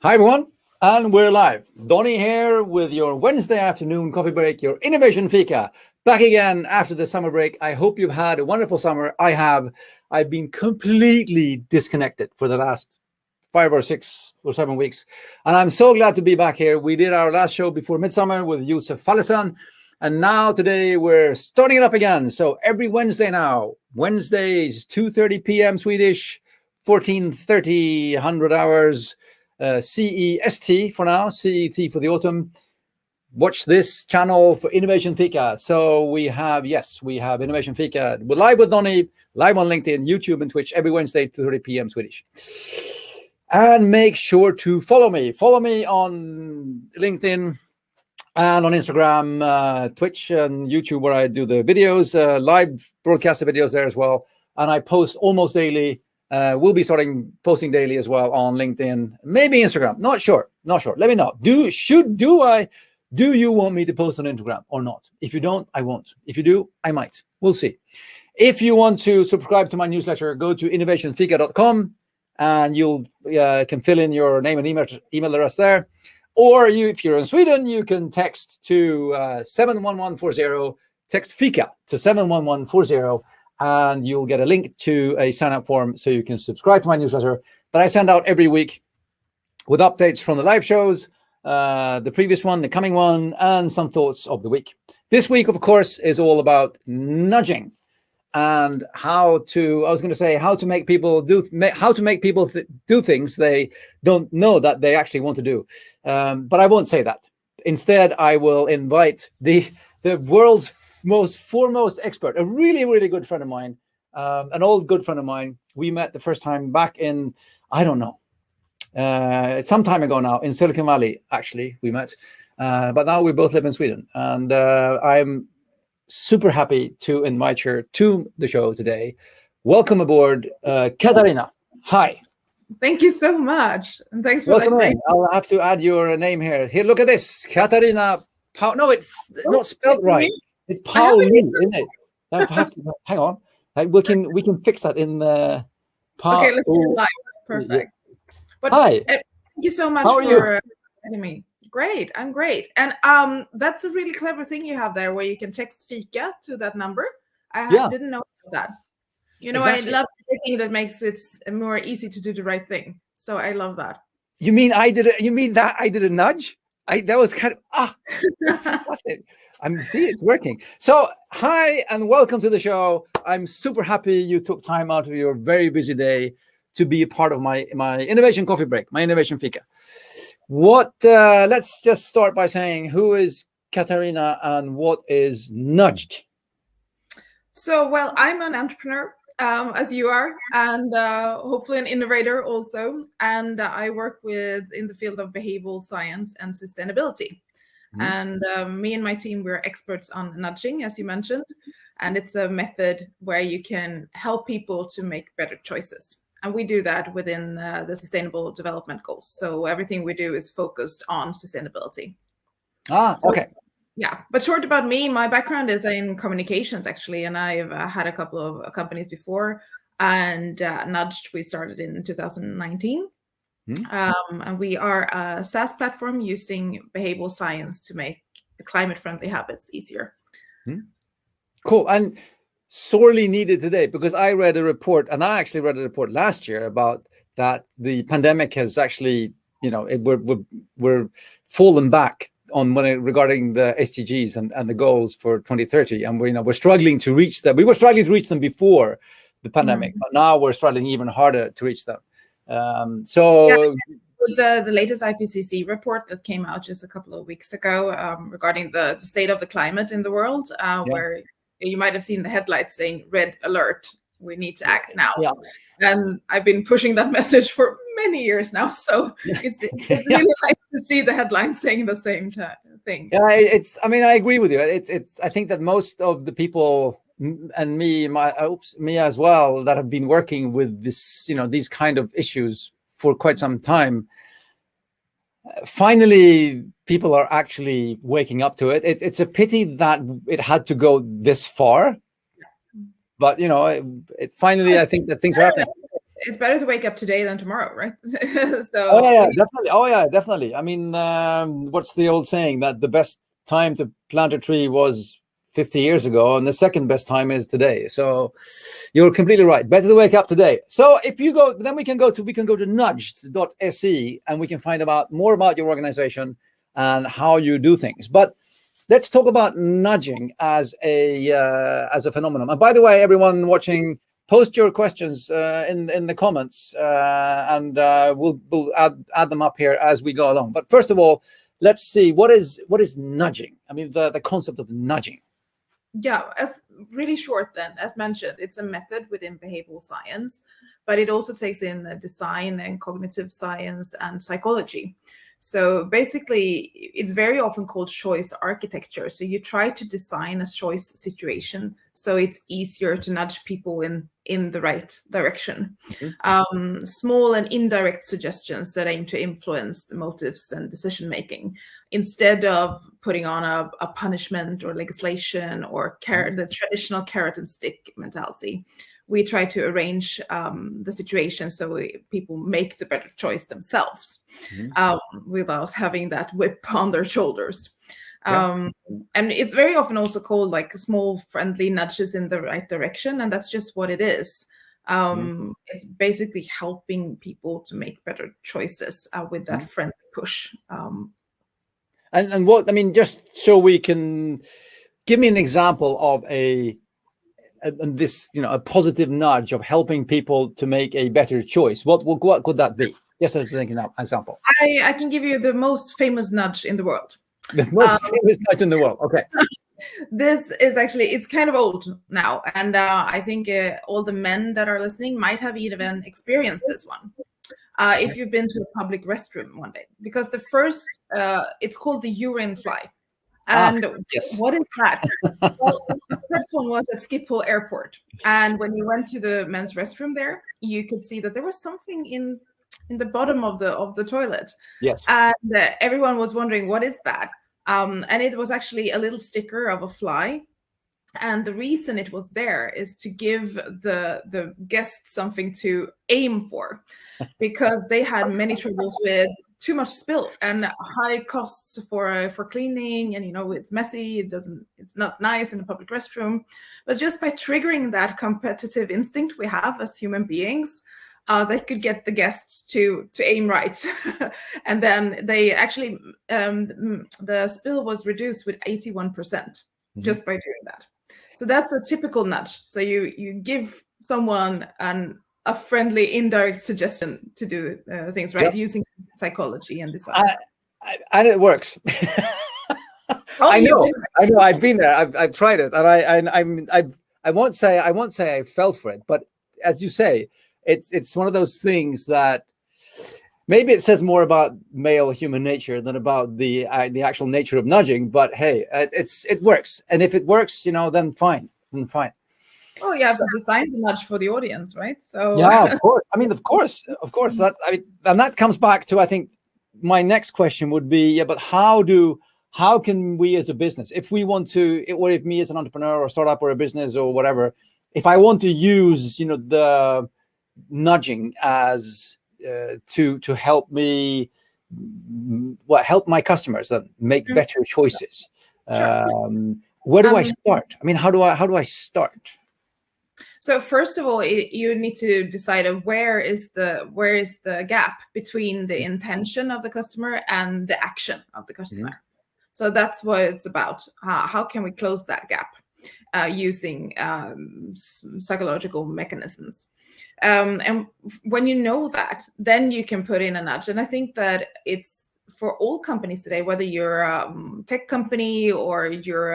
Hi, everyone, and we're live. Donny here with your Wednesday afternoon coffee break, your Innovation Fika. Back again after the summer break. I hope you've had a wonderful summer. I have. I've been completely disconnected for the last 5 or 6 or 7 weeks, and I'm so glad to be back here. We did our last show before midsummer with Yusuf Falisan, and now today we're starting it up again. So every Wednesday now, Wednesdays 2:30 p.m. Swedish, 14:30 100 hours. CEST for now, CET for the autumn. Watch this channel for Innovation Fika. So we have Innovation Fika. We're live with Donny, live on LinkedIn, YouTube, and Twitch every Wednesday, 2:30 p.m. Swedish. And make sure to follow me. Follow me on LinkedIn and on Instagram, Twitch, and YouTube, where I do the videos, live broadcasted videos there as well. And I post almost daily. We'll be starting posting daily as well on LinkedIn, maybe Instagram. Not sure. Let me know. Do you want me to post on Instagram or not? If you don't, I won't. If you do, I might. We'll see. If you want to subscribe to my newsletter, go to innovationfika.com and you'll can fill in your name and email address there. Or if you're in Sweden, you can text to 71140. Text Fika to 71140. And you'll get a link to a sign-up form so you can subscribe to my newsletter that I send out every week with updates from the live shows, the previous one, the coming one, and some thoughts of the week. This week, of course, is all about nudging and how to make people do things they don't know that they actually want to do. But I won't say that. Instead, I will invite the world's most foremost expert, a really, really good friend of mine, an old good friend of mine. We met the first time back in, I don't know, some time ago now in Silicon Valley, actually, we met. But now we both live in Sweden. And I'm super happy to invite her to the show today. Welcome aboard, Katharina. Hi. Thank you so much. And thanks for welcome in. I'll have to add your name here. Here, look at this. Katharina. No, it's not spelled right. It's Paoli, isn't it? I have to, hang on. We can fix that in the. Okay, let's do it live. Perfect. Yeah. But hi. Thank you so much for inviting me. Great, I'm great. And that's a really clever thing you have there, where you can text Fika to that number. I didn't know that. You know, exactly. I love everything that makes it more easy to do the right thing. So I love that. You mean I did a nudge? That was kind of fantastic. See, it's working. So, hi and welcome to the show. I'm super happy you took time out of your very busy day to be a part of my innovation coffee break, my innovation fika. Let's just start by saying, who is Katharina and what is nudged? So, well, I'm an entrepreneur, as you are, and hopefully an innovator also. And I work in the field of behavioral science and sustainability. And me and my team, we're experts on nudging, as you mentioned. And it's a method where you can help people to make better choices. And we do that within the Sustainable Development Goals. So everything we do is focused on sustainability. Okay. Yeah, but short about me, my background is in communications, actually. And I've had a couple of companies before. And Nudged, we started in 2019. And we are a SaaS platform using behavioral science to make climate-friendly habits easier. Cool. And sorely needed today, because I read a report, and I actually read a report last year about that the pandemic has actually, we're fallen back on regarding the SDGs and the goals for 2030, and we're struggling to reach them. We were struggling to reach them before the pandemic, but now we're struggling even harder to reach them. The latest IPCC report that came out just a couple of weeks ago regarding the state of the climate in the world, where you might have seen the headlights saying "Red Alert." We need to act now. Yeah. And I've been pushing that message for many years now. So it's really nice to see the headlines saying the same thing. Yeah, I agree with you. I think that most of the people, and me as well, that have been working with this, these kind of issues for quite some time, finally people are actually waking up to it. It's a pity that it had to go this far, but finally I think that things are happening. it's better to wake up today than tomorrow, right? So Oh yeah, definitely. Oh yeah, definitely. I mean, what's the old saying that the best time to plant a tree was 50 years ago, and the second best time is today. So you're completely right. Better to wake up today. So if you go, then we can go to nudged.se, and we can find out more about your organization and how you do things. But let's talk about nudging as a phenomenon. And by the way, everyone watching, post your questions in the comments, and we'll add them up here as we go along. But first of all, let's see what is nudging. I mean, the concept of nudging. Yeah, as really short then, as mentioned, it's a method within behavioral science, but it also takes in design and cognitive science and psychology. So basically, it's very often called choice architecture. So you try to design a choice situation so it's easier to nudge people in the right direction. Mm-hmm. Small and indirect suggestions that aim to influence the motives and decision making, instead of putting on a punishment or legislation or the traditional carrot and stick mentality. We try to arrange the situation so people make the better choice themselves, without having that whip on their shoulders. And it's very often also called like small friendly nudges in the right direction. And that's just what it is. It's basically helping people to make better choices with that friendly push. And what, I mean, just so we can, give me an example of this, a positive nudge of helping people to make a better choice. What could that be? Just as an example. I can give you the most famous nudge in the world. The most famous nudge in the world. Okay. This is actually, it's kind of old now. And I think all the men that are listening might have even experienced this one. If you've been to a public restroom one day, because the first, it's called the urine fly. And yes. What is that? Well, the first one was at Schiphol Airport. And when you went to the men's restroom there, you could see that there was something in the bottom of the toilet. Yes. And everyone was wondering, what is that? And it was actually a little sticker of a fly. And the reason it was there is to give the guests something to aim for, because they had many troubles with too much spill and high costs for cleaning, and it's messy, it's not nice in a public restroom. But just by triggering that competitive instinct we have as human beings, they could get the guests to aim right. And then they actually the spill was reduced with 81% just by doing that. So that's a typical nudge. So you give someone a friendly indirect suggestion to do things right, using psychology and design. And it works. I know. I've been there. I've tried it, and I won't say I fell for it, but as you say, it's one of those things that maybe it says more about male human nature than about the actual nature of nudging. But hey, it works, and if it works, then fine. Oh, you have to design the nudge for the audience, right? So yeah, of course. I mean, of course. That and that comes back to, I think, my next question would be, but how can we as a business, if we want to, or if me as an entrepreneur or startup or a business or whatever, if I want to use, the nudging as to help me, help my customers and make better choices. Where do I start? I mean, how do I start? So first of all, you need to decide where is the gap between the intention of the customer and the action of the customer. So that's what it's about. How can we close that gap using psychological mechanisms? And when you know that, then you can put in a nudge. And I think that it's for all companies today, whether you're a tech company or you're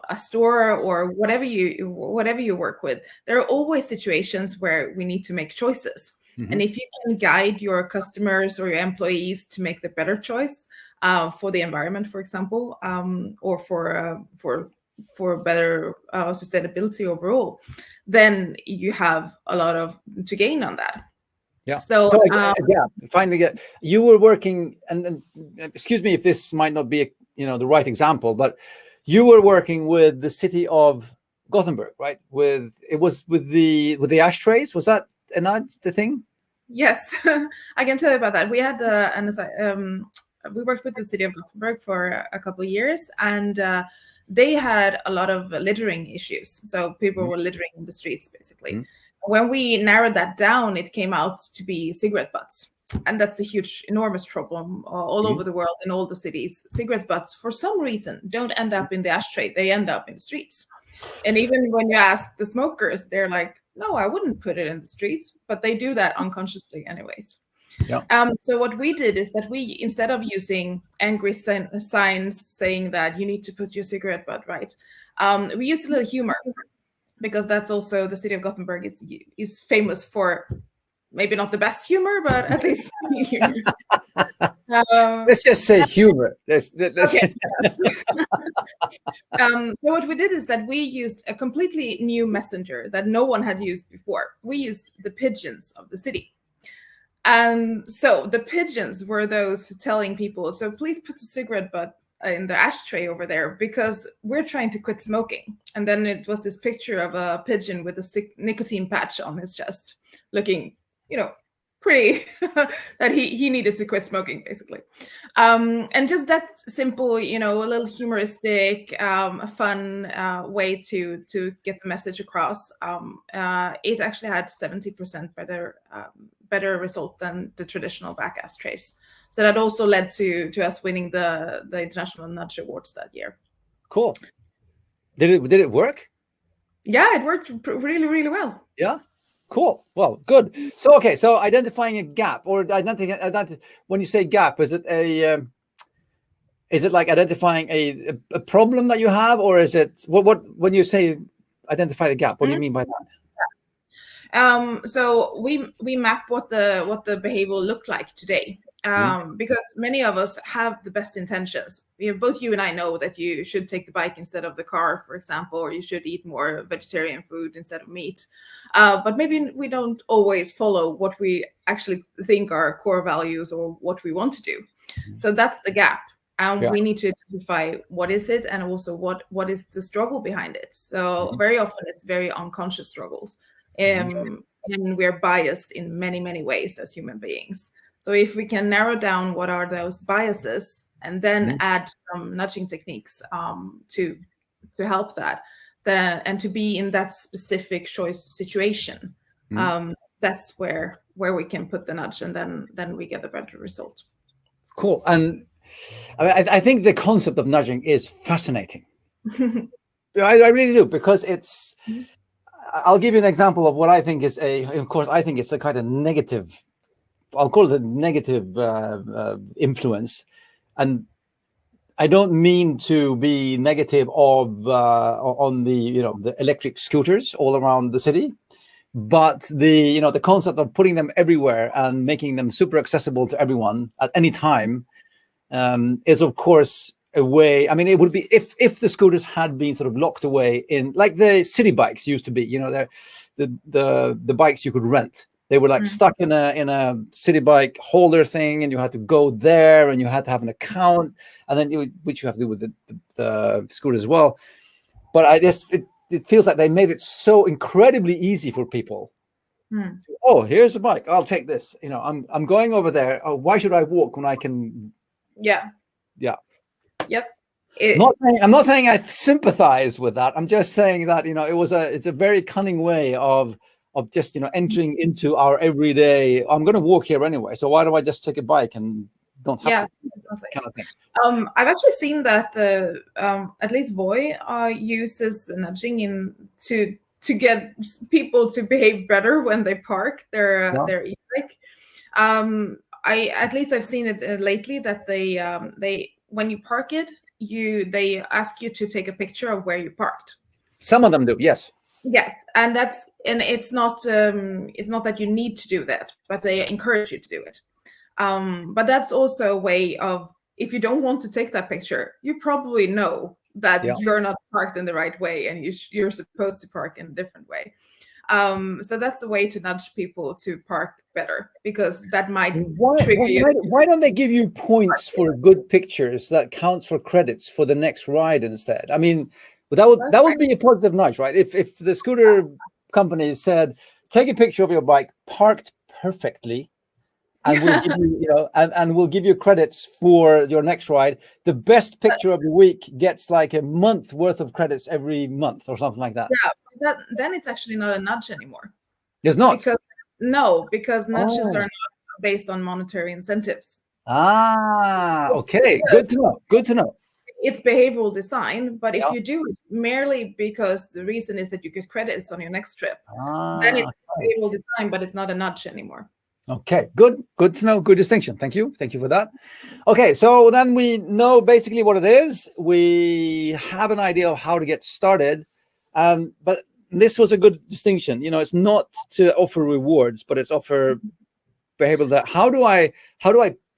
a store or whatever you work with, there are always situations where we need to make choices. And if you can guide your customers or your employees to make the better choice for the environment, for example, or for better sustainability overall, then you have a lot to gain on that. Yeah. So finally, you were working, and excuse me if this might not be the right example, but you were working with the City of Gothenburg, right? With the ashtrays. Was that the thing? Yes, I can tell you about that. We had we worked with the City of Gothenburg for a couple of years, and they had a lot of littering issues. So people were littering in the streets, basically. When we narrowed that down, it came out to be cigarette butts. And that's a huge, enormous problem all over the world in all the cities. Cigarette butts, for some reason, don't end up in the ashtray. They end up in the streets. And even when you ask the smokers, they're like, no, I wouldn't put it in the streets. But they do that unconsciously anyways. Yeah. So what we did is that we, instead of using angry signs saying that you need to put your cigarette butt right, we used a little humor, because that's also, the City of Gothenburg is famous for maybe not the best humor, but at least humor. Let's just say humor. Okay. So what we did is that we used a completely new messenger that no one had used before. We used the pigeons of the city. And so the pigeons were those telling people, so please put the cigarette butt in the ashtray over there, because we're trying to quit smoking. And then it was this picture of a pigeon with a nicotine patch on his chest, looking, pretty, that he needed to quit smoking, basically. And just that simple, a little humoristic, a fun way to get the message across. It actually had 70% better result than the traditional back ashtrays. So that also led to us winning the International Nudge Awards that year. Cool. Did it work? Yeah, it worked really, really well. Yeah. Cool. Well, good. So, okay. So identifying a gap, or when you say gap, is it like identifying a problem that you have, or is it what when you say identify the gap, what do you mean by that? So we map what the behavior looked like today. Because many of us have the best intentions. Both you and I know that you should take the bike instead of the car, for example, or you should eat more vegetarian food instead of meat. But maybe we don't always follow what we actually think are core values or what we want to do. So that's the gap. And we need to identify what is it, and also what is the struggle behind it. So very often it's very unconscious struggles. And we're biased in many, many ways as human beings. So if we can narrow down what are those biases, and then add some nudging techniques to help that, and to be in that specific choice situation, that's where we can put the nudge, and then we get a better result. Cool. And I think the concept of nudging is fascinating. I really do, because it's. I'll give you an example of what I think is of course, I think it's a kind of negative. I'll call it a negative influence, and I don't mean to be negative on the electric scooters all around the city, but the concept of putting them everywhere and making them super accessible to everyone at any time is, of course, a way. I mean, it would be if the scooters had been sort of locked away in, like the city bikes used to be. The bikes you could rent. They were like stuck in a city bike holder thing, and you had to go there, and you had to have an account, and then which you have to do with the scooter as well. But it feels like they made it so incredibly easy for people. Oh, here's a bike. I'll take this. I'm going over there. Oh, why should I walk when I can? Yeah. Yep. I'm not saying I sympathize with that. I'm just saying that it's a very cunning way of just entering into our everyday. I'm going to walk here anyway, so why do I just take a bike and don't have to? Kind of thing. I've actually seen that at least Voi uses nudging to get people to behave better when they park their e-bike. I've seen it lately that they when you park it, they ask you to take a picture of where you parked. Some of them do, yes. Yes, and it's not that you need to do that, but they encourage you to do it. But that's also a way of, if you don't want to take that picture, you probably know that you're not parked in the right way, and you're supposed to park in a different way. So that's a way to nudge people to park better, because that might trigger you. Why don't they give you points for good pictures that counts for credits for the next ride instead? I mean, But that would be a positive nudge, right? If the scooter company said, take a picture of your bike parked perfectly, and we'll give you, and we'll give you credits for your next ride. The best picture of the week gets like a month worth of credits every month or something like that. Yeah, then it's actually not a nudge anymore. It's not. Because nudges are not based on monetary incentives. Okay. Good to know. Good to know. It's behavioral design, but if you do it merely because the reason is that you get credits on your next trip, then it's behavioral design, but it's not a nudge anymore. Okay, good to know. Good distinction. Thank you for that. Okay, so then we know basically what it is. We have an idea of how to get started, but this was a good distinction. It's not to offer rewards, but it's offer behavioral. That how do I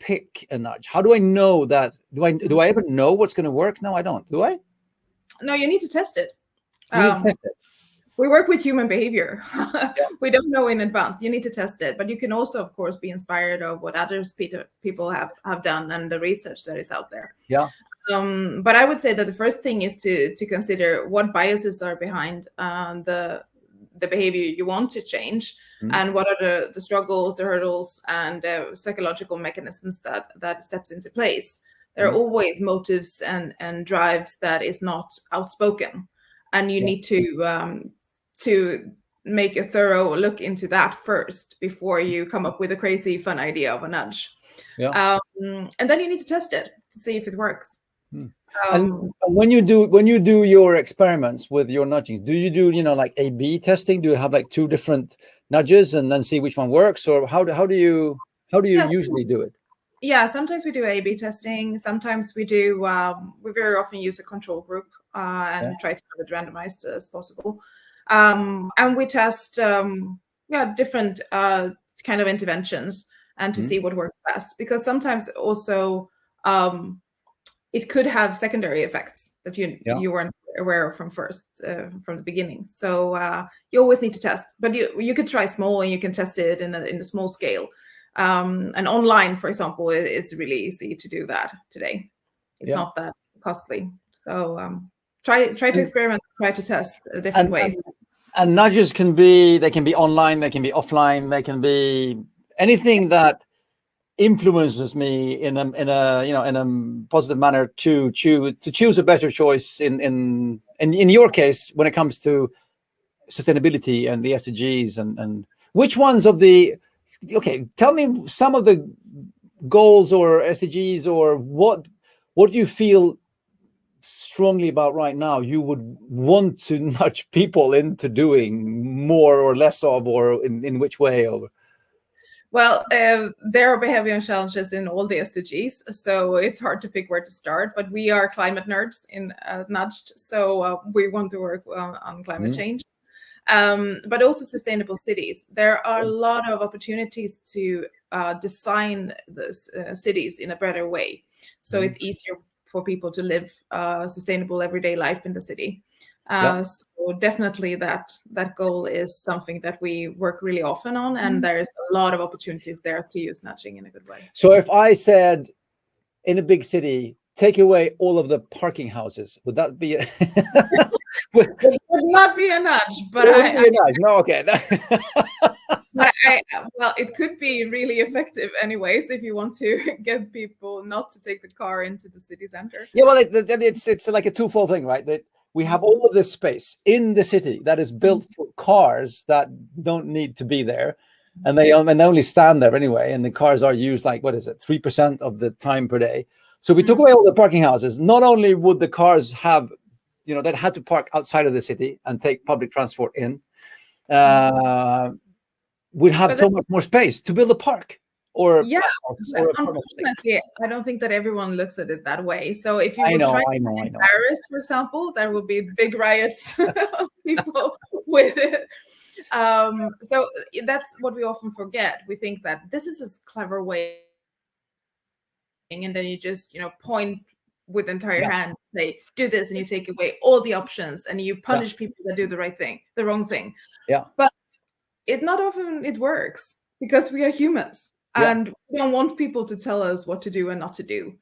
pick a nudge? How do I know that? Do I ever know what's going to work? No, I don't. Do I? No, you need to test it. We work with human behavior. We don't know in advance. You need to test it, but you can also, of course, be inspired of what others people have done and the research that is out there. Yeah. But I would say that the first thing is to consider what biases are behind the behavior you want to change, and what are the struggles, the hurdles, and psychological mechanisms that steps into place. There are always motives and drives that is not outspoken, and you need to make a thorough look into that first before you come up with a crazy fun idea of a nudge. And then you need to test it to see if it works. And when you do your experiments with your nudging, do you do like A/B testing? Do you have like two different nudges and then see which one works, or how do you usually do it? Yeah, sometimes we do A/B testing. Sometimes we do. We very often use a control group and try to have it randomized as possible. And we test different kind of interventions and to see what works best, because sometimes also it could have secondary effects that you weren't aware of from the beginning. So you always need to test, but you could try small and you can test it in a small scale. And online, for example, is really easy to do that today. It's not that costly. So try to experiment, try to test different ways. And nudges can be online, they can be offline, they can be anything that influences me in a positive manner to choose a better choice in your case when it comes to sustainability and the SDGs and which ones of the tell me some of the goals or SDGs or what do you feel strongly about right now you would want to nudge people into doing more or less of, or in which way? Or well, there are behavioral challenges in all the SDGs, so it's hard to pick where to start. But we are climate nerds in Nudged, so we want to work on climate change, but also sustainable cities. There are a lot of opportunities to design the cities in a better way, so it's easier for people to live sustainable everyday life in the city. So definitely that goal is something that we work really often on, and there's a lot of opportunities there to use nudging in a good way. So if I said in a big city, take away all of the parking houses, would that be it would not be a nudge, but no, okay. Well, it could be really effective anyways if you want to get people not to take the car into the city center. Yeah, well, it's like a twofold thing, right? That we have all of this space in the city that is built for cars that don't need to be there, and they only stand there anyway. And the cars are used like 3% of the time per day. So if we took away all the parking houses, not only would the cars have, that had to park outside of the city and take public transport in, would have so much more space to build a park. Unfortunately, I don't think that everyone looks at it that way. So if you try in Paris, for example, there will be big riots of people with it. So that's what we often forget. We think that this is a clever way, and then you just point with the entire hand, say do this, and you take away all the options, and you punish people that do the wrong thing. Yeah, but not often it works because we are humans. And we don't want people to tell us what to do and not to do.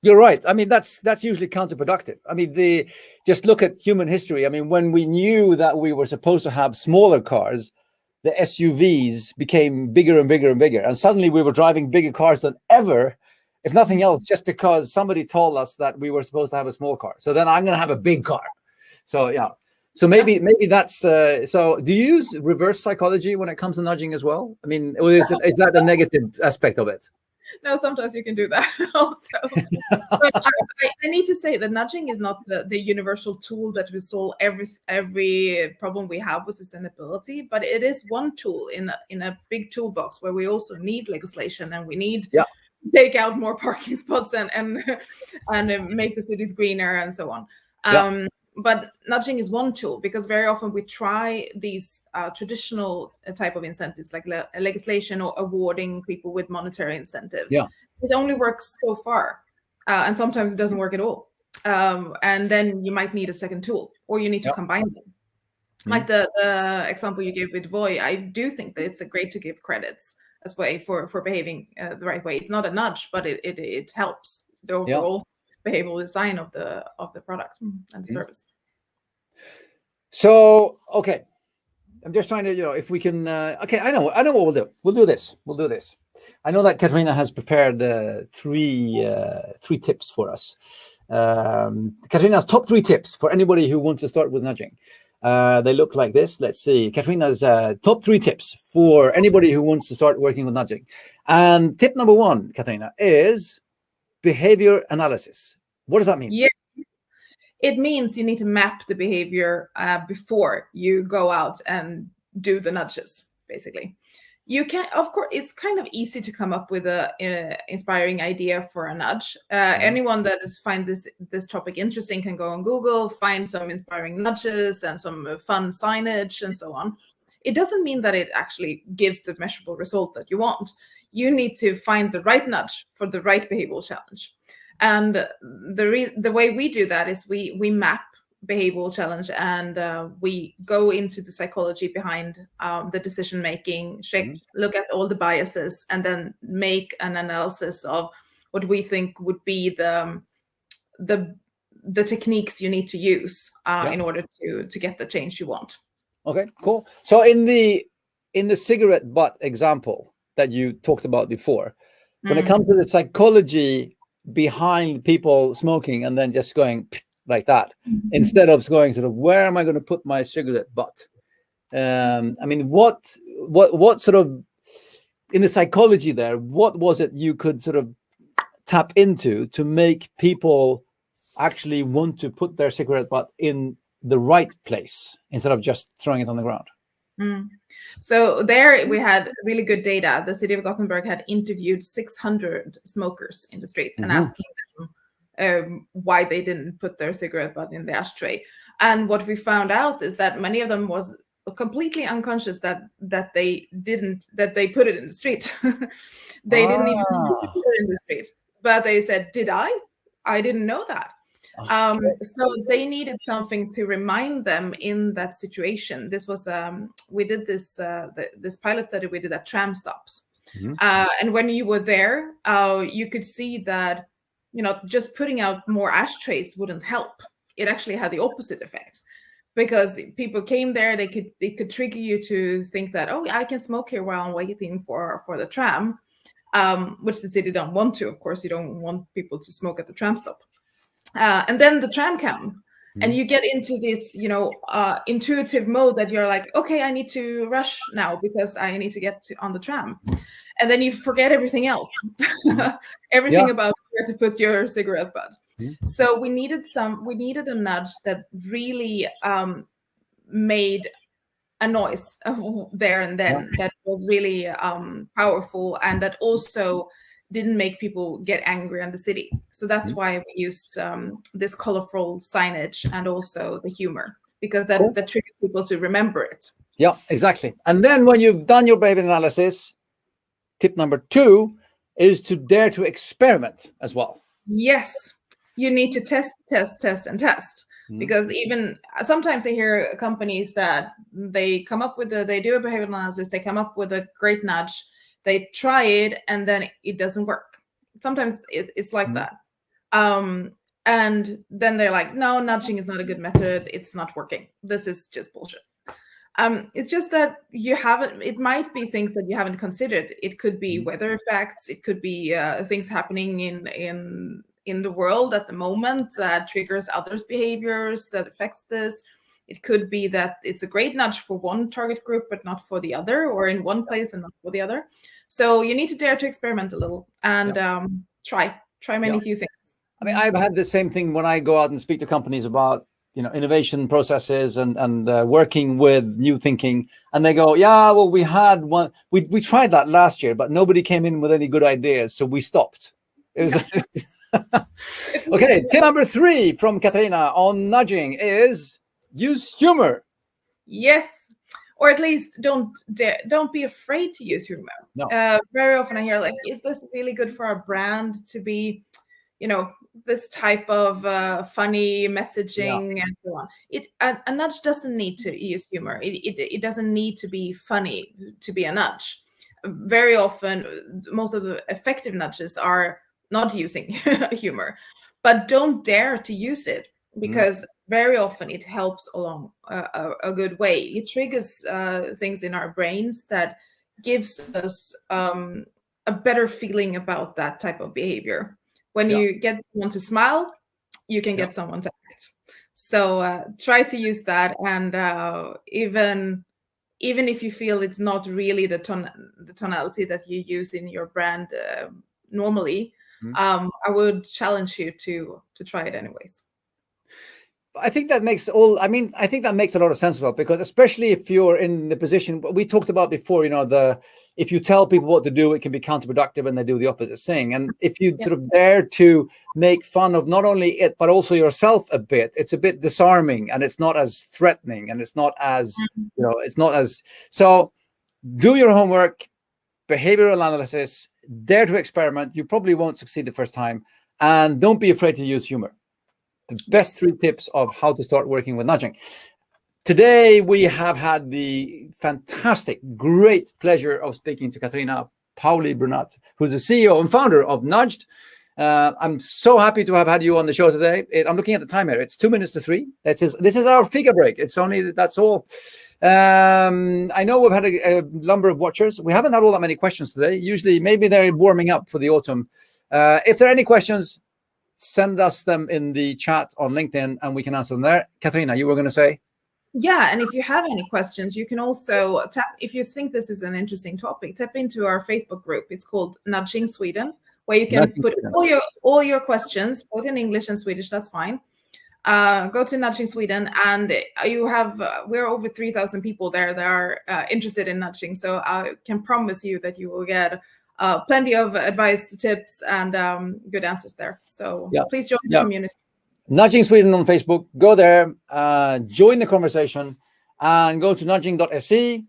You're right. I mean, that's usually counterproductive. I mean, just look at human history. I mean, when we knew that we were supposed to have smaller cars, the SUVs became bigger and bigger and bigger, and suddenly we were driving bigger cars than ever, if nothing else, just because somebody told us that we were supposed to have a small car. So then I'm going to have a big car. So yeah. So maybe that's. So do you use reverse psychology when it comes to nudging as well? I mean, or is that the negative aspect of it? No, sometimes you can do that also. But I need to say that nudging is not the universal tool that will solve every problem we have with sustainability, but it is one tool in a big toolbox where we also need legislation, and we need to take out more parking spots and make the cities greener and so on. But nudging is one tool, because very often we try these traditional type of incentives like legislation or awarding people with monetary incentives. It only works so far, and sometimes it doesn't work at all. And then you might need a second tool, or you need to combine them. Like the example you gave with Voi, I do think that it's great to give credits as way for behaving the right way. It's not a nudge, but it helps the overall behavioral design of the product and the service. So okay, I'm just trying to, if we can. Okay, I know what we'll do. We'll do this. I know that Katharina has prepared three tips for us. Katharina's top 3 tips for anybody who wants to start with nudging. They look like this. Let's see. Katharina's top 3 tips for anybody who wants to start working with nudging. And tip number 1, Katharina, is behavior analysis. What does that mean? Yeah, it means you need to map the behavior before you go out and do the nudges, basically. You can, of course, it's kind of easy to come up with a inspiring idea for a nudge. Anyone that find this topic interesting can go on Google, find some inspiring nudges and some fun signage and so on. It doesn't mean that it actually gives the measurable result that you want. You need to find the right nudge for the right behavioral challenge. And the way we do that is we map behavioral challenge, and we go into the psychology behind the decision making, look at all the biases, and then make an analysis of what we think would be the techniques you need to use in order to get the change you want. Okay, cool. So in the cigarette butt example that you talked about before, when it comes to the psychology behind people smoking and then just going like that, instead of going sort of, where am I going to put my cigarette butt? I mean, what sort of, in the psychology there, what was it you could sort of tap into to make people actually want to put their cigarette butt in the right place instead of just throwing it on the ground? So there we had really good data. The City of Gothenburg had interviewed 600 smokers in the street and asking them why they didn't put their cigarette butt in the ashtray. And what we found out is that many of them was completely unconscious that they put it in the street. They didn't even put it in the street, but they said, "Did I? I didn't know that." So they needed something to remind them in that situation. This was we did this pilot study we did at tram stops, and when you were there, you could see that just putting out more ashtrays wouldn't help. It actually had the opposite effect, because people came there, they could trigger you to think that, oh, I can smoke here while I'm waiting for the tram, which the city don't want to. Of course, you don't want people to smoke at the tram stop. And then the tram come, and you get into this, intuitive mode that you're like, okay, I need to rush now because I need to get on the tram. And then you forget everything else, everything about where to put your cigarette butt. So we needed a nudge that really made a noise there and then that was really powerful, and that also didn't make people get angry on the city. So that's why we used this colorful signage and also the humor, because that triggers people to remember it. Yeah, exactly. And then when you've done your behavior analysis, tip number 2 is to dare to experiment as well. Yes, you need to test, and test. Because even sometimes I hear companies that they come up with they do a behavior analysis, they come up with a great nudge, they try it, and then it doesn't work. Sometimes it's like that. And then they're like, no, nudging is not a good method. It's not working. This is just bullshit. It's just that you haven't, it might be things that you haven't considered. It could be weather effects. It could be things happening in the world at the moment that triggers others' behaviors that affects this. It could be that it's a great nudge for one target group, but not for the other, or in one place and not for the other. So you need to dare to experiment a little and try many few things. I mean, I've had the same thing when I go out and speak to companies about, you know, innovation processes and working with new thinking, and they go, yeah, well, we had one, we tried that last year, but nobody came in with any good ideas, so we stopped. It was okay. Tip number 3 from Katharina on nudging is use humor. Yes, or at least don't be afraid to use humor. No. Very often I hear like, is this really good for our brand to be, you know, this type of funny messaging and so on. A nudge doesn't need to use humor. It doesn't need to be funny to be a nudge. Very often, most of the effective nudges are not using humor, but don't dare to use it, because very often it helps along a good way. It triggers things in our brains that gives us a better feeling about that type of behavior. When you get someone to smile, you can get someone to act. So try to use that, and even if you feel it's not really the tonality that you use in your brand normally, I would challenge you to try it anyways. I think that makes I think that makes a lot of sense, well, because especially if you're in the position we talked about before, you know, if you tell people what to do, it can be counterproductive and they do the opposite thing. And if you sort of dare to make fun of not only it, but also yourself a bit, it's a bit disarming and it's not as threatening and it's not as, you know, it's not as, so do your homework, behavioral analysis, dare to experiment. You probably won't succeed the first time, and don't be afraid to use humor. The best 3 tips of how to start working with nudging. Today, we have had the fantastic, great pleasure of speaking to Katharina Paoli Brunat, who's the CEO and founder of Nudged. I'm so happy to have had you on the show today. I'm looking at the time here. It's 2 minutes to 3. This is our Fika break. It's only, that's all. I know we've had a number of watchers. We haven't had all that many questions today. Usually, maybe they're warming up for the autumn. If there are any questions, send us them in the chat on LinkedIn and we can answer them there. Katharina, you were going to say? Yeah, and if you have any questions, you can also tap, if you think this is an interesting topic, tap into our Facebook group. It's called Nudging Sweden, where you can put all your questions, both in English and Swedish, that's fine. Go to Nudging Sweden, and you have, we're over 3,000 people there that are interested in nudging. So I can promise you that you will get plenty of advice, tips, and good answers there. So please join the community. Nudging Sweden on Facebook. Go there, join the conversation, and go to nudging.se.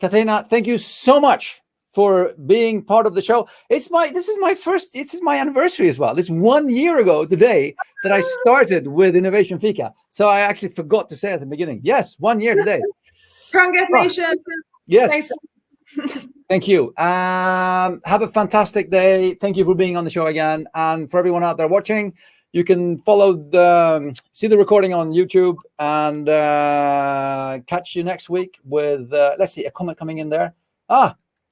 Katharina, thank you so much for being part of the show. This is my anniversary as well. It's 1 year ago today that I started with Innovation Fika. So I actually forgot to say at the beginning. Yes, 1 year today. Congratulations. Yes. Thank you. Have a fantastic day. Thank you for being on the show again. And for everyone out there watching, you can see the recording on YouTube, and catch you next week with, let's see, a comment coming in there.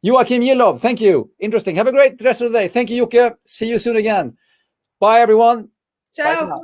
Joachim Yilov, thank you. Interesting. Have a great rest of the day. Thank you, Jocke. See you soon again. Bye, everyone. Ciao. Bye for now.